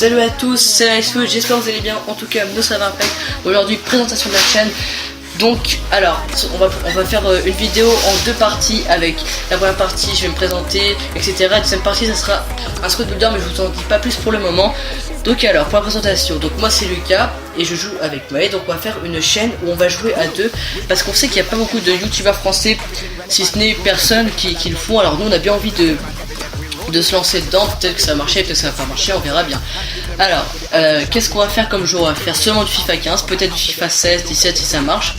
Salut à tous, c'est Alex-Foot, j'espère que vous allez bien. En tout cas, nous ça va impec. Aujourd'hui, présentation de la chaîne. Donc, alors, on va faire une vidéo en deux parties. Avec la première partie, je vais me présenter, etc. La deuxième partie, ça sera un squad builder, mais je vous en dis pas plus pour le moment. Donc, alors, pour la présentation, donc moi c'est Lucas et je joue avec Maë. Donc, on va faire une chaîne où on va jouer à deux parce qu'on sait qu'il n'y a pas beaucoup de youtubeurs français, si ce n'est personne qui le font. Alors, nous on a bien envie de se lancer dedans, peut-être que ça va marcher, peut-être que ça va pas marcher, on verra bien. Alors, qu'est-ce qu'on va faire comme jeu? On va faire seulement du FIFA 15, peut-être du FIFA 16, 17 si ça marche.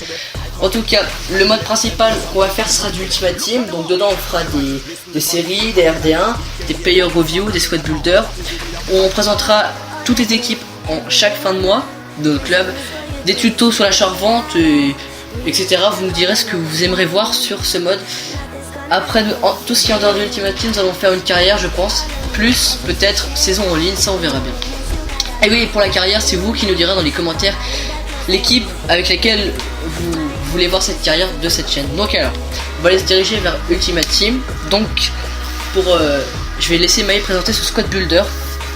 En tout cas, le mode principal qu'on va faire sera du Ultimate Team, donc dedans on fera des séries, des RD1, des player review, des squad builders. On présentera toutes les équipes en chaque fin de mois de notre club, des tutos sur l'achat-revente, etc. Vous nous direz ce que vous aimerez voir sur ce mode. Après tout ce qui est en dehors de l'Ultimate Team, nous allons faire une carrière, je pense, plus peut-être saison en ligne, ça on verra bien. Et oui, pour la carrière, c'est vous qui nous direz dans les commentaires l'équipe avec laquelle vous voulez voir cette carrière de cette chaîne. Donc alors, on va aller se diriger vers Ultimate Team. Donc, je vais laisser Maë présenter ce squad builder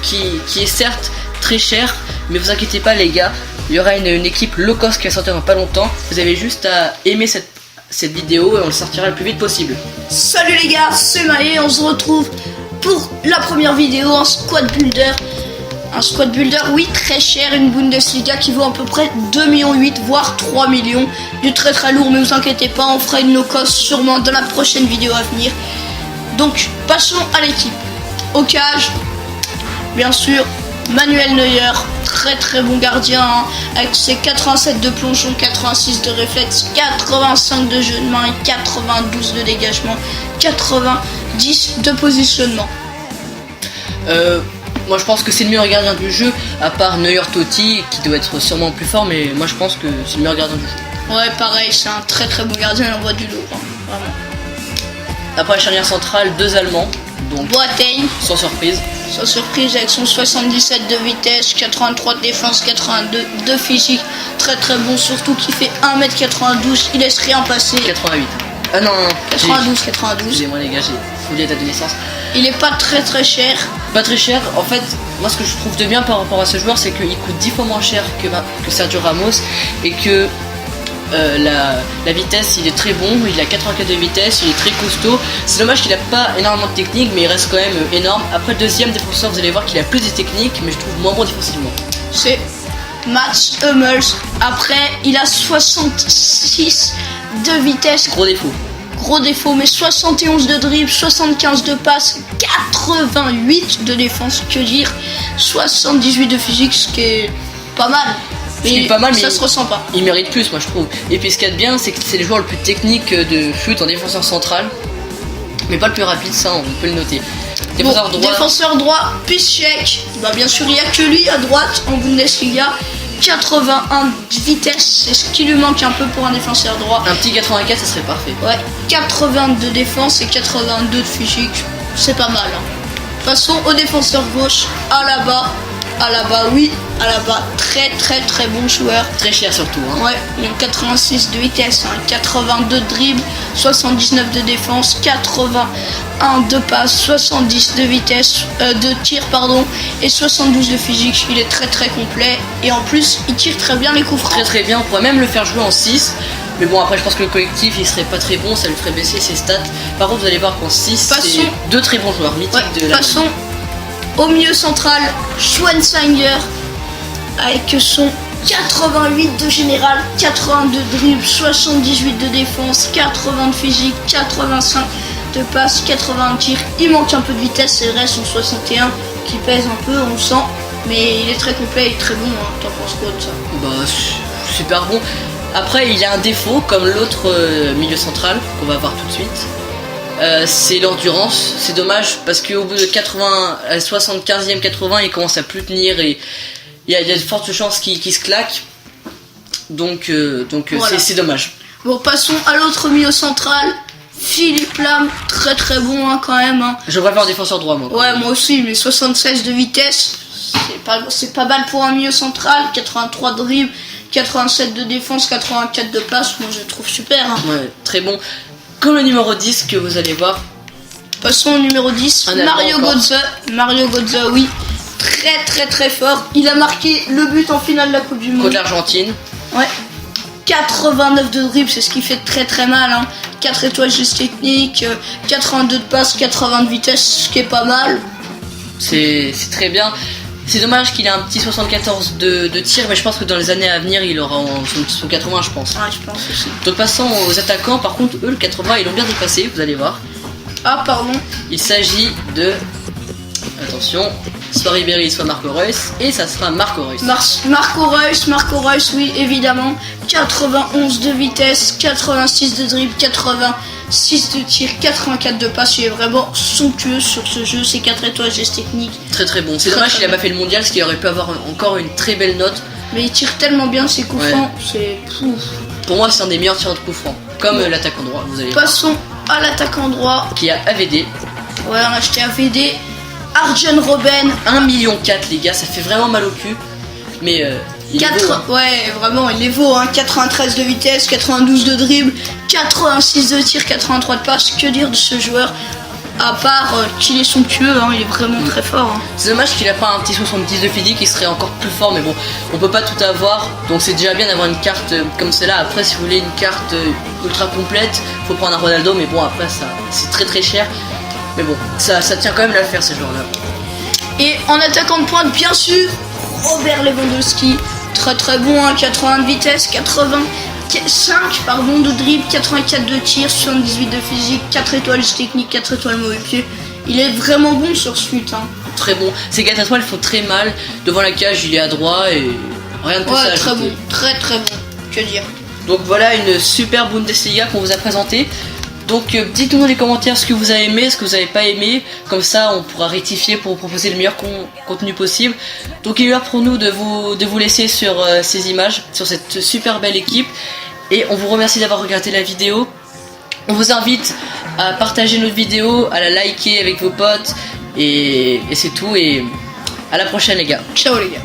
qui est certes très cher, mais vous inquiétez pas les gars, il y aura une équipe low cost qui va sortir dans pas longtemps. Vous avez juste à aimer cette vidéo et on le sortira le plus vite possible. Salut les gars, c'est Maë, on se retrouve pour la première vidéo en squad builder. Un squad builder, oui, très cher, une Bundesliga qui vaut à peu près 2,8 millions, voire 3 millions. Du très très lourd, mais vous inquiétez pas, on fera une no cost sûrement dans la prochaine vidéo à venir. Donc, passons à l'équipe. Au cage, bien sûr, Manuel Neuer, très très bon gardien, hein, avec ses 87 de plongeon, 86 de réflexe, 85 de jeu de main et 92 de dégagement, 90 de positionnement. Moi je pense que c'est le meilleur gardien du jeu, à part Neuer Totti qui doit être sûrement plus fort, mais moi je pense que c'est le meilleur gardien du jeu. Ouais, pareil, c'est un très très bon gardien, il envoie du lourd, hein, vraiment. Après la charnière centrale, deux Allemands, donc Boateng, sans surprise. sans surprise, avec son 77 de vitesse, 83 de défense, 82 de physique, très très bon, surtout qu'il fait 1m92, il laisse rien passer. 88. Ah non, 92. Excusez-moi les gars, j'ai oublié la date de naissance. Il est pas très très cher. Pas très cher, en fait, moi ce que je trouve de bien par rapport à ce joueur, c'est qu'il coûte 10 fois moins cher que Sergio Ramos et que la vitesse, il est très bon, il a 84 de vitesse, il est très costaud. C'est dommage qu'il a pas énormément de technique, mais il reste quand même énorme. Après le deuxième défenseur, vous allez voir qu'il a plus de technique, mais je trouve moins bon défensivement. C'est Mats Hummels. Après, il a 66 de vitesse. Gros défaut. Gros défaut, mais 71 de dribble, 75 de passe, 88 de défense, que dire, 78 de physique, ce qui est pas mal. Mais pas mal, mais ça se ressent pas. Il mérite plus, moi je trouve. Et puis ce qu'il y a de bien, c'est que c'est le joueur le plus technique de foot en défenseur central, mais pas le plus rapide, ça on peut le noter. Défenseur droit. Défenseur droit, Piszczek. Bah bien sûr, il n'y a que lui à droite en Bundesliga. 81 de vitesse, c'est ce qui lui manque un peu pour un défenseur droit. Un petit 84, ça serait parfait. Ouais, 80 de défense et 82 de physique, c'est pas mal. Hein. Passons au défenseur gauche, Alaba, oui, Alaba, très très très bon joueur. Très cher surtout. Hein. Ouais, il a 86 de vitesse, hein, 82 de dribble, 79 de défense, 81 de passe, 70 de vitesse, de tir pardon, et 72 de physique. Il est très très complet et en plus il tire très bien les coups francs. Très très bien, on pourrait même le faire jouer en 6. Mais bon, après je pense que le collectif il serait pas très bon, ça lui ferait baisser ses stats. Par contre vous allez voir qu'en 6 c'est deux très bons joueurs mythiques de la. Passons au milieu central, Schweinsteiger avec son 88 de général, 82 de dribble, 78 de défense, 80 de physique, 85 de passe, 80 de tir. Il manque un peu de vitesse, c'est vrai, son 61 qui pèse un peu, on le sent, mais il est très complet et très bon. Hein. T'en penses quoi de ça? Bah super bon. Après il a un défaut comme l'autre milieu central qu'on va voir tout de suite. C'est l'endurance, c'est dommage parce qu'au bout de 75e 80 il commence à plus tenir et il y a de fortes chances qu'il se claque, donc voilà. C'est dommage. Bon, passons à l'autre milieu central, Philippe Lahm, très très bon hein, quand même. Hein. Je préfère défenseur droit moi. Ouais, moi aussi, mais 76 de vitesse, c'est pas mal pour un milieu central, 83 de dribble, 87 de défense, 84 de passe, moi je le trouve super. Hein. Ouais, très bon. Comme le numéro 10 que vous allez voir. Passons au numéro 10, Mario Götze, oui. très fort. Il a marqué le but en finale de la Coupe du Monde. Contre l'Argentine. Ouais. 89 de dribble, c'est ce qui fait très mal. Hein. 4 étoiles juste technique, 82 de passe, 80 de vitesse, ce qui est pas mal. C'est très bien. C'est dommage qu'il ait un petit 74 de tir, mais je pense que dans les années à venir, il aura son 80, je pense. Ouais, je pense aussi. Donc passons aux attaquants. Par contre, eux, le 80, ils l'ont bien dépassé, vous allez voir. Ah, pardon. Il s'agit de... Attention, soit Ribéry, soit Marco Reus, et ça sera Marco Reus. Marco Reus, oui, évidemment. 91 de vitesse, 86 de dribble, 86 de tir, 84 de passe. Il est vraiment somptueux sur ce jeu. C'est 4 étoiles gestes techniques. Très bon. C'est dommage qu'il n'a pas fait le mondial, parce qu'il aurait pu avoir encore une très belle note. Mais il tire tellement bien ses coups francs, c'est pouf. Pour moi, c'est un des meilleurs tireurs de coups francs, comme l'attaquant droit, vous allez voir. Passons à l'attaquant droit. Qui a AVD. Ouais, on a acheté AVD. Arjen Robben. 1,4 million, les gars, ça fait vraiment mal au cul. Mais il est beau, hein. Ouais, vraiment, il est beau. Hein. 93 de vitesse, 92 de dribble, 86 de tir, 83 de passe. Que dire de ce joueur? À part qu'il est somptueux, hein, il est vraiment très fort. Hein. C'est dommage qu'il a pas un petit 70 de physique, il serait encore plus fort, mais bon, on peut pas tout avoir, donc c'est déjà bien d'avoir une carte comme celle-là. Après, si vous voulez une carte ultra complète, faut prendre un Ronaldo, mais bon, après ça, c'est très cher. Mais bon, ça tient quand même à le faire, ces joueurs-là. Et en attaquant de pointe, bien sûr, Robert Lewandowski, très bon, hein, 80 de vitesse, 85 de dribble, 84 de tir, 78 de physique, 4 étoiles technique, 4 étoiles mauvais pied. Il est vraiment bon sur ce but. Hein. Très bon. Ces 4 étoiles font très mal. Devant la cage, il est à droite et rien de plus à très ajouter. bon, très bon. Que dire. Donc voilà une super Bundesliga qu'on vous a présentée. Donc dites-nous dans les commentaires ce que vous avez aimé, ce que vous n'avez pas aimé. Comme ça, on pourra rectifier pour vous proposer le meilleur contenu possible. Donc il est l'heure pour nous de vous laisser sur ces images, sur cette super belle équipe. Et on vous remercie d'avoir regardé la vidéo. On vous invite à partager notre vidéo, à la liker avec vos potes. Et c'est tout. Et à la prochaine les gars. Ciao les gars.